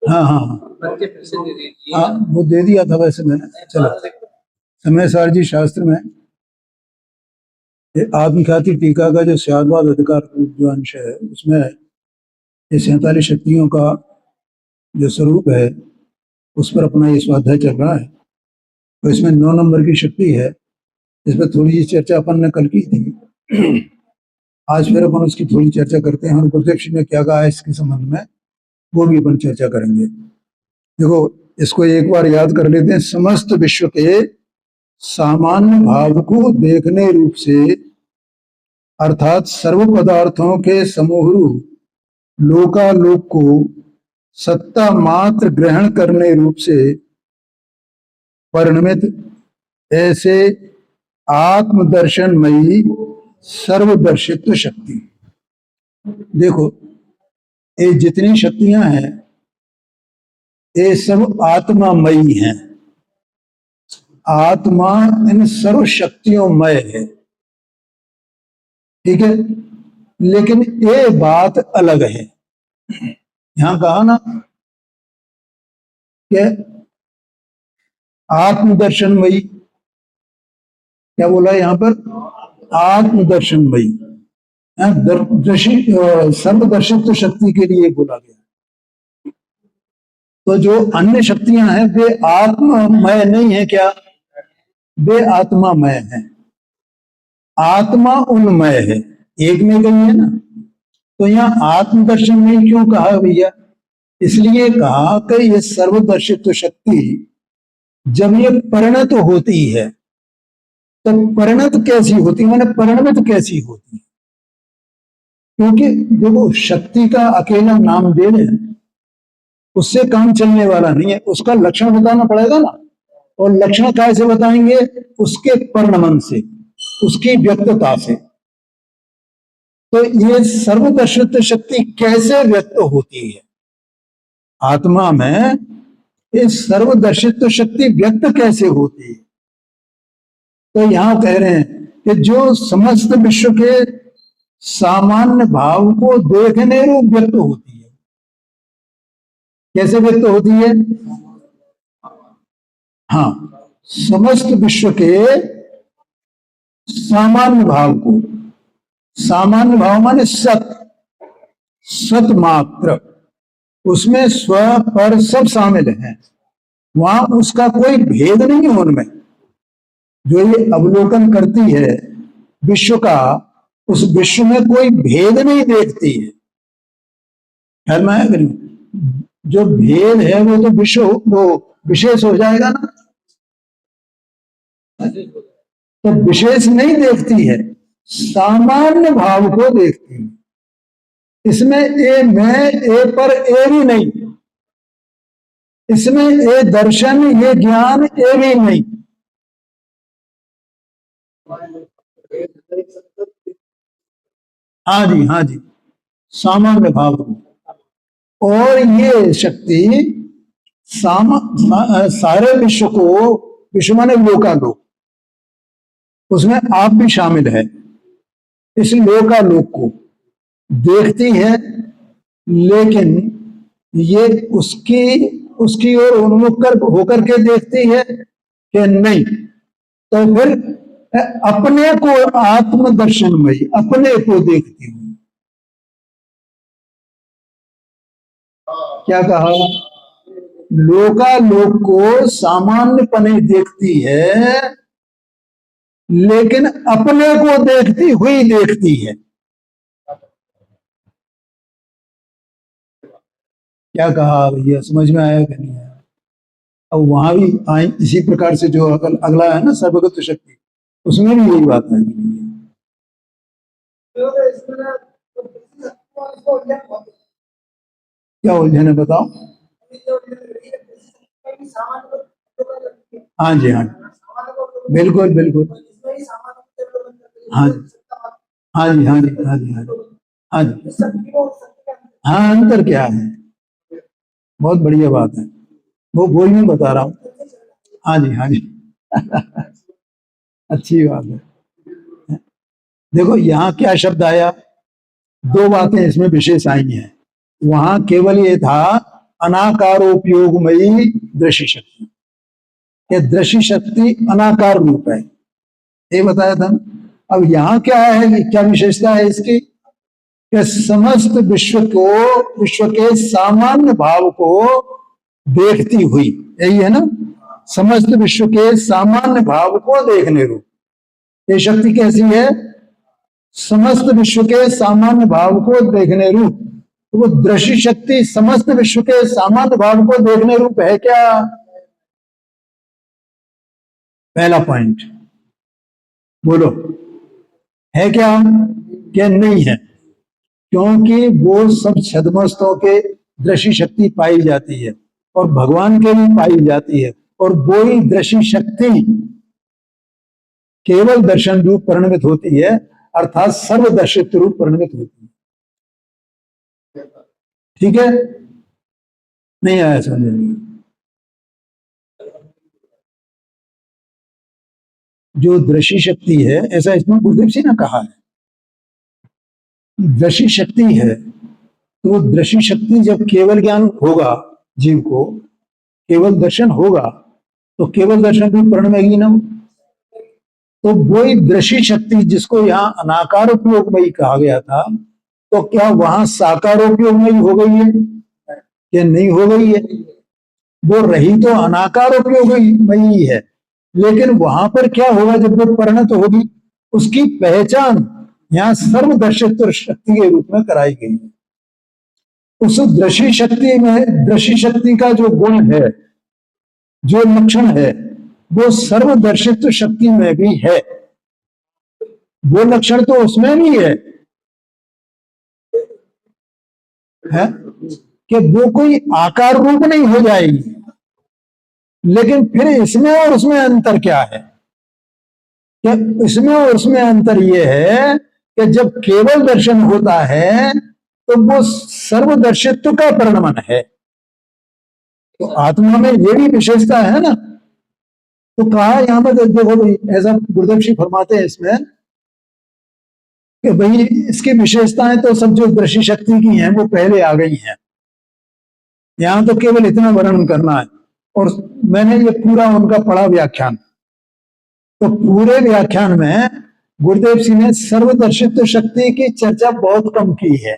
हाँ हाँ हाँ, वो दे दिया था वैसे मैंने। चलो, समय सार जी शास्त्र में आत्मख्याति टीका का जो स्यादवाद अधिकार जो अंश है, उसमें ये 47 शक्तियों का जो स्वरूप है उस पर अपना ये स्वाध्याय चल रहा है। तो इसमें 9 नंबर की शक्ति है, इस पर थोड़ी सी चर्चा अपन ने कल की थी। आज फिर अपन उसकी थोड़ी चर्चा करते हैं और गुरुदेव जी ने क्या कहा है इसके संबंध में, वो भी अपन चर्चा करेंगे। देखो, इसको एक बार याद कर लेते हैं। समस्त विश्व के सामान्य भाव को देखने रूप से, अर्थात सर्व पदार्थों के समूह लोकालोक को सत्ता मात्र ग्रहण करने रूप से परिणमित ऐसे आत्मदर्शनमयी सर्वदर्शित्व शक्ति। देखो, ये जितनी शक्तियां हैं ये सब आत्मामयी हैं। आत्मा इन सर्व शक्तियों मय है, ठीक है। लेकिन ये बात अलग है। यहां कहा ना कि आत्मदर्शनमयी, क्या बोला यहां पर? आत्मदर्शनमयी, सर्वदर्शित्व शक्ति के लिए बोला गया। तो जो अन्य शक्तियां हैं वे आत्ममय नहीं है क्या? वे आत्मामय है। आत्मा उन्मय है, एक में गई है ना। तो यहाँ आत्मदर्शन में क्यों कहा भैया? इसलिए कहा कि ये सर्वदर्शित्व शक्ति जब ये परिणत होती है तो परिणत कैसी होती, माने परिणमित कैसी होती? क्योंकि देखो, शक्ति का अकेला नाम दे रहे हैं उससे काम चलने वाला नहीं है, उसका लक्षण बताना पड़ेगा ना। और लक्षण कैसे बताएंगे? उसके परिणमन से, उसकी व्यक्तता से। तो ये सर्वदर्शित्व शक्ति कैसे व्यक्त होती है आत्मा में? ये सर्वदर्शित्व शक्ति व्यक्त कैसे होती है? तो यहां कह रहे हैं कि जो समस्त विश्व के सामान्य भाव को देखने रूप व्यक्त होती है। कैसे व्यक्त होती है? हाँ, समस्त विश्व के सामान्य भाव को, सामान्य भाव माने सत, सत मात्र, उसमें स्व पर सब शामिल हैं। वहां उसका कोई भेद नहीं है उनमें। जो ये अवलोकन करती है विश्व का, उस विश्व में कोई भेद नहीं देखती है। ख्याल में आया? जो भेद है वो तो विश्व, वो विशेष हो जाएगा ना। तो विशेष नहीं देखती है, सामान्य भाव को देखती है। इसमें ए मैं, ए पर ए भी नहीं, इसमें ए दर्शन, ये ज्ञान, ए भी नहीं। हाँ जी, हाँ जी, सामान्य भाव को। और ये शक्ति सारे विश्व को, विश्व माने लोकालोक, उसमें आप भी शामिल है, इस लोकालोक को देखती है। लेकिन ये उसकी ओर उन्मुख होकर के देखती है कि नहीं? तो फिर अपने को आत्मदर्शनमयी, अपने को देखती हूं। क्या कहा? लोकालोक को सामान्यपने देखती है, लेकिन अपने को देखती हुई देखती है। क्या कहा भैया? समझ में आया कि नहीं आया? अब वहां भी आई इसी प्रकार से जो अगला है ना सर्वगत शक्ति, उसमें भी यही बात है। क्या उलझन है बताओ? हाँ जी, हाँ जी, बिल्कुल बिल्कुल। हाँ जी, हाँ जी, हाँ जी, हाँ जी, हाँ जी, हाँ जी। हाँ, अंतर क्या है? बहुत बढ़िया बात है, वो वही मैं बता रहा हूँ। हाँ जी, हाँ जी। अच्छी बात है। देखो यहाँ क्या शब्द आया, दो बातें इसमें विशेष आई हैं। वहां केवल ये था अनाकारोपयोगमयी दृश्य शक्ति, ये दृश्य शक्ति अनाकार रूप है, ये बताया था। अब यहाँ क्या है कि क्या विशेषता है इसकी, कि समस्त विश्व के सामान्य भाव को देखती हुई, यही है ना, समस्त विश्व के सामान्य भाव को देखने रूप ये शक्ति कैसी है, समस्त विश्व के सामान्य भाव को देखने रूप। तो वो दृश्य शक्ति समस्त विश्व के सामान्य भाव को देखने रूप है क्या, पहला पॉइंट बोलो, है क्या, क्या नहीं है, क्योंकि वो सब छद्मस्तों के दृश्य शक्ति पाई जाती है और भगवान के भी पाई जाती है, और वो ही दृश्य शक्ति केवल दर्शन रूप परिणमित होती है, अर्थात सर्वदर्शित्व रूप परिणमित होती है। ठीक है, नहीं आया समझ में, जो दृश्य शक्ति है, ऐसा इसमें गुरुदेव जी ने कहा है, दृश्य शक्ति है, तो दृश्य शक्ति जब केवल ज्ञान होगा जीव को, केवल दर्शन होगा, तो केवल दर्शन भी परिणमेगी ना, तो वही दृश्य शक्ति जिसको यहाँ अनाकार उपयोगमयी कहा गया था, तो क्या वहां साकार उपयोगमयी हो गई है, क्या नहीं हो गई है, वो रही तो अनाकार उपयोगमयी है, लेकिन वहां पर क्या होगा जब वो परिणत होगी, उसकी पहचान यहाँ सर्वदर्शित्व शक्ति के रूप में कराई गई है। उस दृश्य शक्ति में, दृश्य शक्ति का जो गुण है, जो लक्षण है, वो सर्वदर्शित्व शक्ति में भी है, वो लक्षण तो उसमें भी है कि वो कोई आकार रूप नहीं हो जाएगी, लेकिन फिर इसमें और उसमें अंतर क्या है, कि इसमें और उसमें अंतर यह है कि जब केवल दर्शन होता है तो वो सर्वदर्शित्व का परिणमन है, तो आत्मा में ये भी विशेषता है ना। तो कहा यहां पर देखो भाई, ऐसा गुरुदेव जी फरमाते हैं इसमें कि भाई इसकी विशेषताएं तो सब जो दृश्य शक्ति की हैं वो पहले आ गई हैं, यहां तो केवल इतना वर्णन करना है। और मैंने ये पूरा उनका पढ़ा व्याख्यान, तो पूरे व्याख्यान में गुरुदेव जी ने सर्वदर्शित्व शक्ति की चर्चा बहुत कम की है,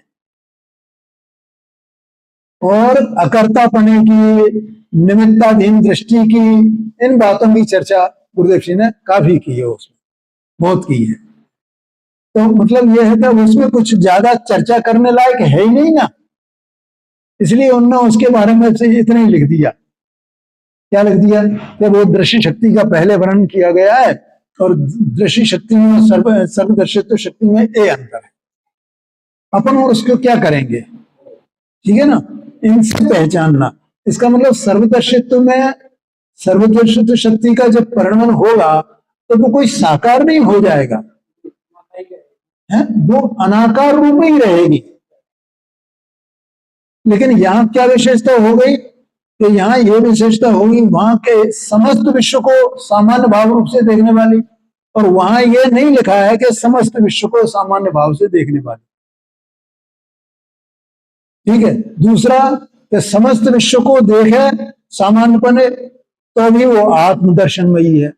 और अकर्तापने की, निमित्ताधीन दृष्टि की, इन बातों की चर्चा गुरुदेव जी ने काफी की है, उसमें बहुत की है। तो मतलब यह है कि उसमें कुछ ज्यादा चर्चा करने लायक है ही नहीं ना, इसलिए उन्होंने उसके बारे में से इतना ही लिख दिया। क्या लिख दिया कि वो दृश्य शक्ति का पहले वर्णन किया गया है, और दृश्य शक्ति में सर्वदर्शित्व शक्ति में ये अंतर है। अपन और उसको क्या करेंगे, ठीक है ना, इनसे पहचानना। इसका मतलब सर्वदर्शित्व में, सर्वदर्शित्व शक्ति का जब परिणमन होगा तो वो कोई साकार नहीं हो जाएगा, है, वो अनाकार रूप में ही रहेगी। लेकिन यहां क्या विशेषता हो गई, कि यहाँ ये विशेषता होगी वहां के समस्त विश्व को सामान्य भाव रूप से देखने वाली, और वहां ये नहीं लिखा है कि समस्त विश्व को सामान्य भाव से देखने वाली। ठीक है, दूसरा कि समस्त विश्व को देखे सामान्यपने तो भी वो आत्मदर्शनमयी है,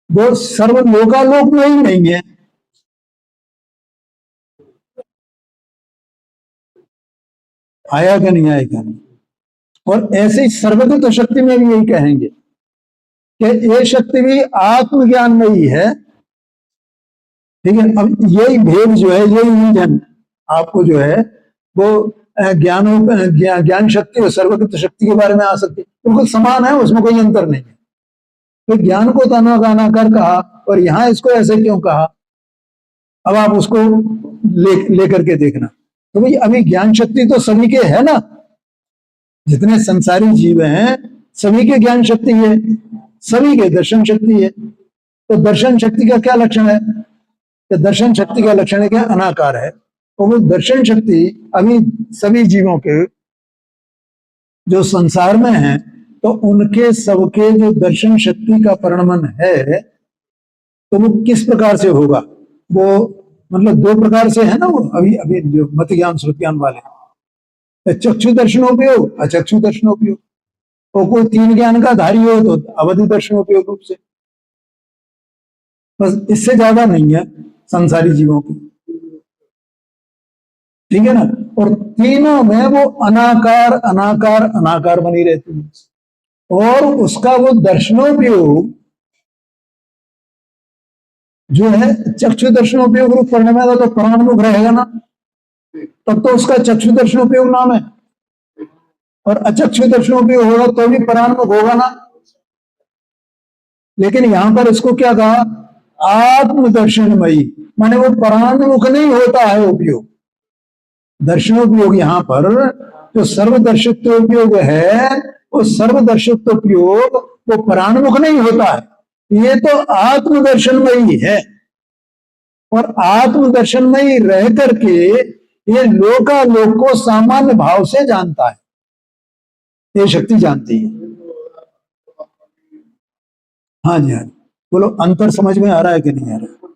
वो सर्वलोकालोक में ही नहीं है। आया क्या नहीं आया क्या नहीं। और ऐसे ही सर्वगत शक्ति में भी यही कहेंगे कि ये शक्ति भी आत्मज्ञान में ही है। ठीक है, अब यही भेद जो है, यही उलझन आपको जो है वो ज्ञान शक्ति और सर्वगत शक्ति के बारे में आ सकती है, बिल्कुल समान है, उसमें कोई अंतर नहीं है। तो ज्ञान को ताना गाना कर कहा, और यहां इसको ऐसे क्यों कहा, अब आप उसको लेकर के देखना। तो भाई अभी ज्ञान शक्ति तो सभी के है ना, जितने संसारी जीव हैं सभी के ज्ञान शक्ति है, सभी के दर्शन शक्ति है। तो दर्शन शक्ति का क्या लक्षण है, कि दर्शन शक्ति का लक्षण है क्या, अनाकार है। और वो दर्शन शक्ति अभी सभी जीवों के जो संसार में है तो उनके सबके जो दर्शन शक्ति का परिणमन है, तो वो किस प्रकार से होगा? वो मतलब दो प्रकार से है ना, वो अभी अभी जो मत ज्ञान श्रुत ज्ञान वाले, चक्षु दर्शनोपयोग, अचक्षु दर्शनोपयोग। और कोई तीन ज्ञान का धारी हो तो अवधि दर्शनोपयोग रूप से। बस इससे ज्यादा नहीं है संसारी जीवों की, ठीक है ना। और तीनों में वो अनाकार अनाकार अनाकार बनी रहती है। और उसका वो दर्शनोपयोग जो है चक्षु दर्शनोपयोग रूप करने में तो प्राणमुख रहेगा ना, तब तो उसका चक्षु दर्शनोपयोग नाम है। और अचक्षु दर्शनोपयोग होगा तो भी प्राणमुख होगा ना। लेकिन यहां पर इसको क्या कहा? आत्मदर्शनमयी, माने वो प्राणमुख नहीं होता है उपयोग। दर्शनोपयोग यहां पर जो सर्वदर्शित्व उपयोग है, वो सर्वदर्शित्व उपयोग वो प्राणमुख नहीं होता है, ये तो आत्मदर्शनमयी है। और आत्मदर्शनमयी रह करके ये लोकालोक को सामान्य भाव से जानता है, ये शक्ति जानती है। हाँ जी, हाँ जी, बोलो अंतर समझ में आ रहा है कि नहीं आ रहा?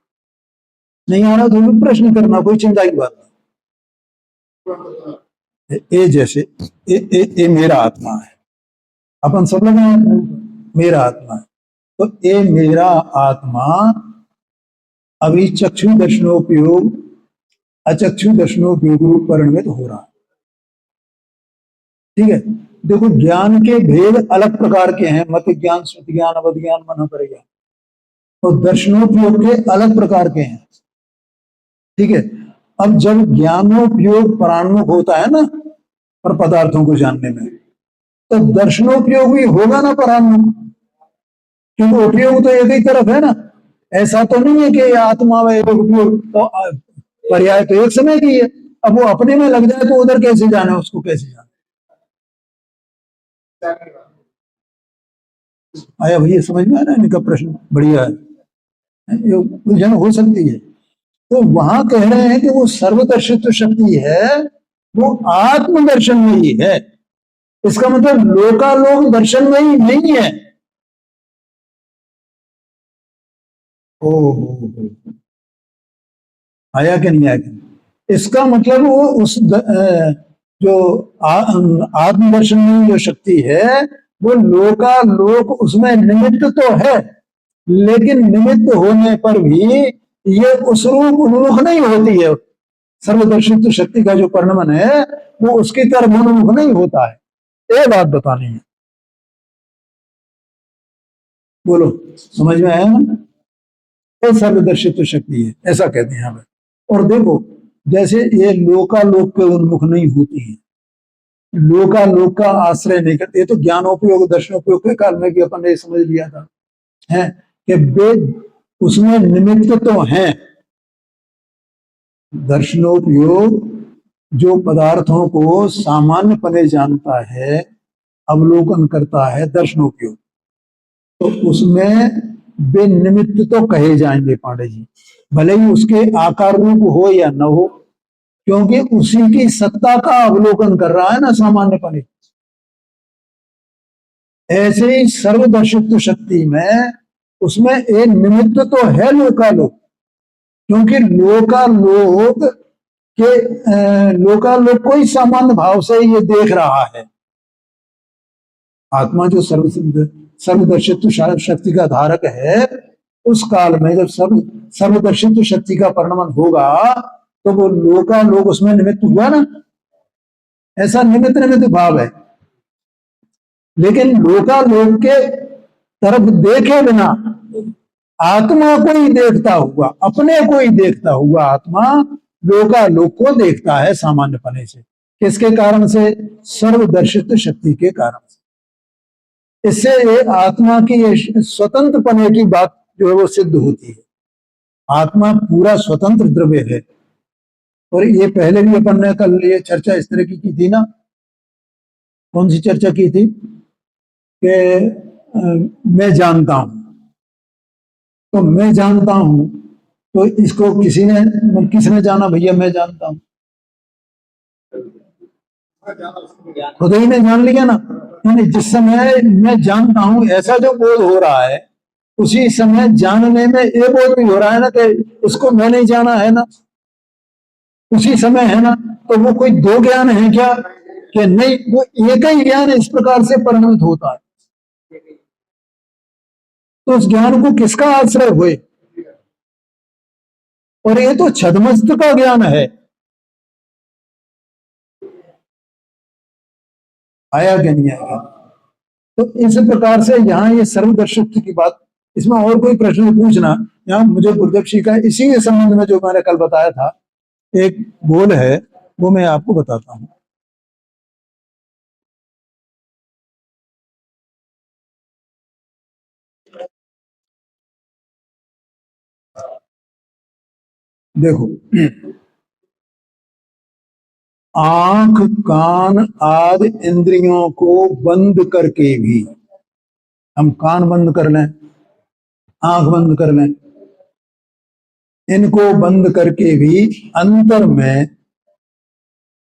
नहीं आ रहा तो भी प्रश्न करना, कोई चिंता की बात नहीं। ये जैसे ये मेरा आत्मा है, अपन सब लोग मेरा आत्मा है, तो ये मेरा आत्मा अभी चक्षु दर्शनोपयोग अचक्षु दर्शनोपयोग रूप परिणमित हो रहा है, ठीक है। देखो ज्ञान के भेद अलग प्रकार के हैं, मत ज्ञान, श्रुति ज्ञान, अवध ज्ञान, मनोपर ज्ञान। तो दर्शनोपयोग के अलग प्रकार के हैं, ठीक है। अब जब ज्ञानोपयोग प्राणमुख होता है ना पर पदार्थों को जानने में, तो दर्शनोपयोग भी होगा ना प्राणमुख, क्योंकि उपयोग तो एक ही तरफ है ना। ऐसा तो नहीं है कि आत्मा में उपयोग तो पर्याय तो एक समय की है। अब वो अपने में लग जाए तो उधर कैसे जाने, उसको कैसे जाने? आया भैया, समझ में आ रहा है इनका प्रश्न? बढ़िया है, उलझन हो सकती है। तो वहां कह रहे हैं कि वो सर्वदर्शित्व शक्ति है, वो आत्मदर्शन में ही है। इसका मतलब लोकालोक दर्शन में ही नहीं है। ओ आया कि नहीं आया? इसका मतलब वो उस जो आत्मदर्शन में जो शक्ति है, वो लोकालोक उसमें निमित्त तो है, लेकिन निमित्त होने पर भी ये उस रूप उन्मुख नहीं होती है। सर्वदर्शित्व शक्ति का जो परिणमन है वो उसकी तरफ उन्मुख नहीं होता है, ये बात बतानी है। बोलो समझ में आया ना? ये सर्वदर्शित्व शक्ति है, ऐसा कहते हैं हमें। और देखो जैसे ये लोकालोक के उन्मुख नहीं होती है, लोकालोक का आश्रय नहीं करते, ये तो ज्ञानोपयोग दर्शनोपयोग के काल में भी अपन ने समझ लिया था है कि वेद उसमें निमित्त तो है। दर्शनोपयोग जो पदार्थों को सामान्य पने जानता है, अवलोकन करता है, दर्शनोपयोग, तो उसमें वे निमित्त तो कहे जाएंगे पांडे जी, भले ही उसके आकार रूप हो या न हो, क्योंकि उसी की सत्ता का अवलोकन कर रहा है ना सामान्य पने। ऐसे ही सर्वदर्शित्व शक्ति में उसमें एक निमित्त तो है लोकालोक, क्योंकि लोकालोक को ही सामान्य भाव से ये देख रहा है। आत्मा जो सर्वदर्शित्व शक्ति का धारक है, उस काल में जब सर्वदर्शित्व शक्ति का परिणमन होगा तो वो लोकालोक उसमें निमित्त हुआ ना, ऐसा निमित्त निमित्त भाव है। लेकिन लोकालोक के तरफ देखे बिना आत्मा को ही देखता हुआ, अपने को ही देखता हुआ आत्मा लोकालोक को देखता है सामान्य पने से। किसके कारण से? सर्वदर्शित शक्ति के कारण से। इससे ये आत्मा की ये स्वतंत्र पने की बात जो है वो सिद्ध होती है। आत्मा पूरा स्वतंत्र द्रव्य है। और ये पहले भी अपन ने कल ये चर्चा इस तरह की थी ना। कौन सी चर्चा की थी? कि मैं जानता हूं, तो मैं जानता हूं, तो इसको किसने जाना? भैया मैं जानता हूं, खुद ही ने जान लिया ना। यानी जिस समय मैं जानता हूं ऐसा जो बोध हो रहा है, उसी समय जानने में ये बोध भी हो रहा है ना कि इसको मैं नहीं जाना है ना, उसी समय है ना। तो वो कोई दो ज्ञान है क्या कि नहीं, वो एक ही ज्ञान इस प्रकार से परिणमित होता है। तो उस ज्ञान को किसका आश्रय हुए? और ये तो छद्मस्त का ज्ञान है, आया कि नहीं आया? तो इस प्रकार से यहाँ ये सर्वदर्शित्व की बात, इसमें और कोई प्रश्न पूछना। यहाँ मुझे गुरुदेव जी का इसी के संबंध में जो मैंने कल बताया था एक बोल है, वो मैं आपको बताता हूँ। देखो, आंख कान आदि इंद्रियों को बंद करके भी, हम कान बंद कर लें, आंख बंद कर लें, इनको बंद करके भी अंतर में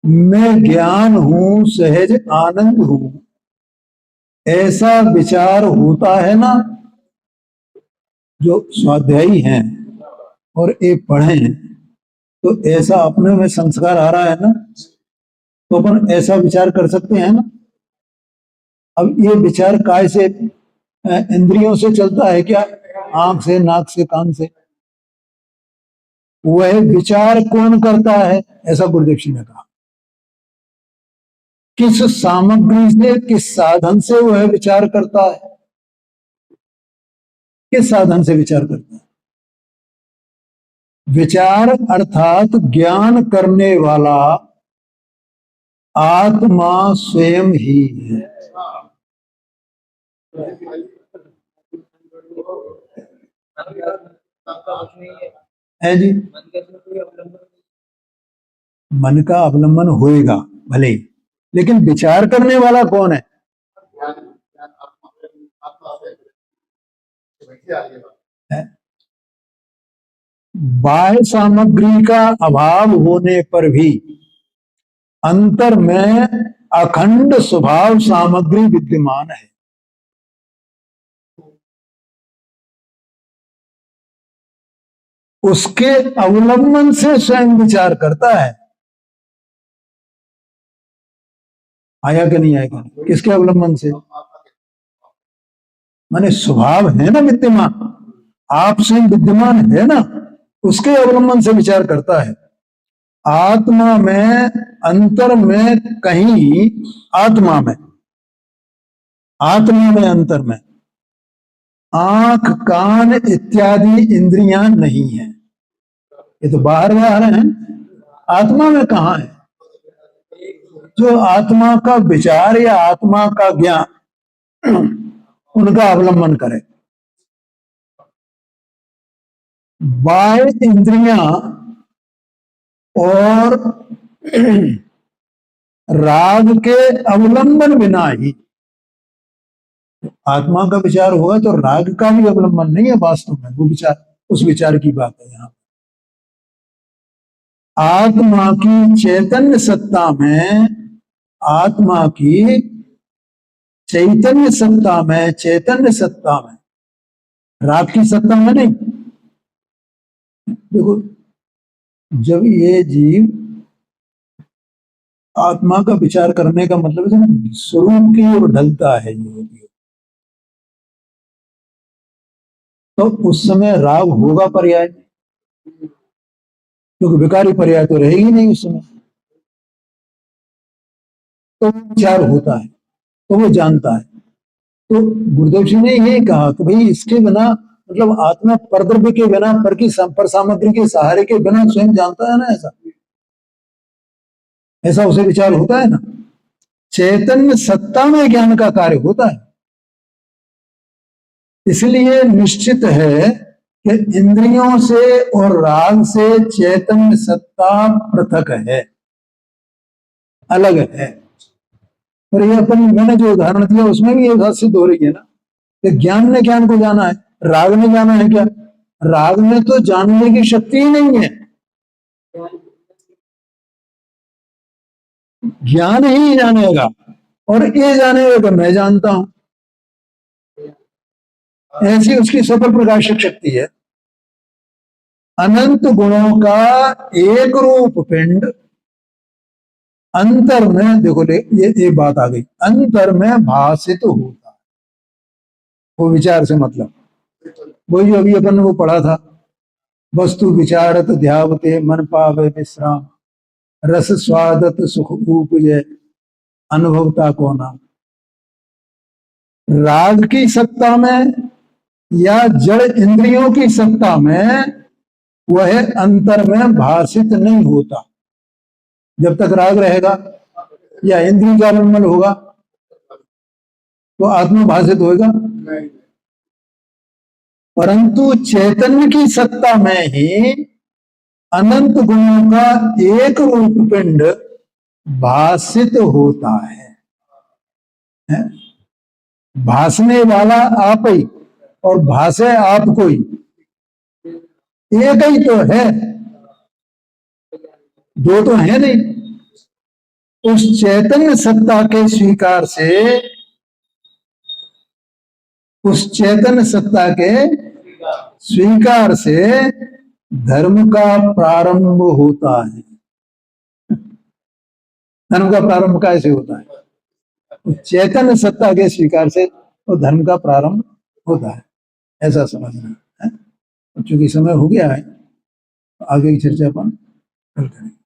मैं ज्ञान हूं, सहज आनंद हूं, ऐसा विचार होता है ना। जो स्वाध्यायी हैं और ये पढ़े हैं, तो ऐसा अपने में संस्कार आ रहा है ना, तो अपन ऐसा विचार कर सकते हैं ना। अब ये विचार काय से, इंद्रियों से चलता है क्या? आंख से, नाक से, कान से। वह विचार कौन करता है? ऐसा गुरुदेव जी ने कहा, किस सामग्री से, किस साधन से वह विचार करता है? किस साधन से विचार करता है? विचार अर्थात ज्ञान करने वाला आत्मा स्वयं ही है। है जी, मन का अवलंबन होएगा भले ही, लेकिन विचार करने वाला कौन है? है? बाह्य सामग्री का अभाव होने पर भी अंतर में अखंड स्वभाव सामग्री विद्यमान है। उसके अवलंबन से स्वयं विचार करता है। आया कि नहीं आएगा? किसके अवलंबन से? माने स्वभाव है ना विद्यमान, आप स्वयं विद्यमान है ना, उसके अवलंबन से विचार करता है। आत्मा में, अंतर में कहीं, आत्मा में, आत्मा में अंतर में आंख कान इत्यादि इंद्रियां नहीं है। ये तो बाहर बाहर है, आत्मा में कहा है? जो आत्मा का विचार या आत्मा का ज्ञान उनका अवलंबन करे। बाह्य इंद्रियां और राग के अवलंबन बिना ही आत्मा का विचार होगा, तो राग का भी अवलंबन नहीं है वास्तव में, वो विचार, उस विचार की बात है यहाँ। आत्मा की चैतन्य सत्ता में, आत्मा की चैतन्य सत्ता में, चैतन्य सत्ता में, राग की सत्ता में नहीं। देखो, जब ये जीव आत्मा का विचार करने का मतलब है स्वरूप की ओर ढलता है ये, तो उस समय राग होगा पर्याय, क्योंकि विकारी पर्याय तो रहेगी नहीं उस समय। तो विचार होता है, तो वो जानता है। तो गुरुदेव जी ने यही कहा कि भाई इसके बिना, मतलब आत्मा परद्रव्य के बिना, पर की पर सामग्री के सहारे के बिना स्वयं जानता है ना, ऐसा ऐसा उसे विचार होता है ना। चैतन्य सत्ता में ज्ञान का कार्य होता है। इसलिए निश्चित है कि इंद्रियों से और राग से चैतन्य सत्ता पृथक है, अलग है। और ये अपन, मैंने जो उदाहरण दिया उसमें भी ये बात सिद्ध हो रही है ना कि ज्ञान ने ज्ञान को जाना है, राग ने जाना है क्या? राग में तो जानने की शक्ति ही नहीं है। ज्ञान ही जानेगा, और ये जानेगा कि मैं जानता हूं। ऐसी उसकी सफल प्रकाशक शक्ति है। अनंत गुणों का एक रूप पिंड अंतर में, देखो ये बात आ गई, अंतर में भाषित होता है। वो विचार से मतलब वही जो अभी अपन वो पढ़ा था, वस्तु विचारत ध्यावते मन पावे विश्राम, रस स्वादत सुख उपजे अनुभवता को नाम। राग की सत्ता में या जड़ इंद्रियों की सत्ता में वह अंतर में भाषित नहीं होता। जब तक राग रहेगा या इंद्रिय का निर्मल होगा तो आत्मा भाषित होगा। परंतु चैतन्य की सत्ता में ही अनंत गुणों का एक रूप पिंड भाषित होता है? भासने वाला आप ही और भाषे आपको ही, एक ही तो है, दो तो है नहीं। उस चैतन्य सत्ता के स्वीकार से, उस चैतन्य सत्ता के स्वीकार से धर्म का प्रारंभ होता है। धर्म का प्रारंभ कैसे होता है? चैतन्य सत्ता के स्वीकार से तो धर्म का प्रारंभ होता है, ऐसा समझना है। चूंकि समय हो गया है, आगे की चर्चा अपन कल करेंगे।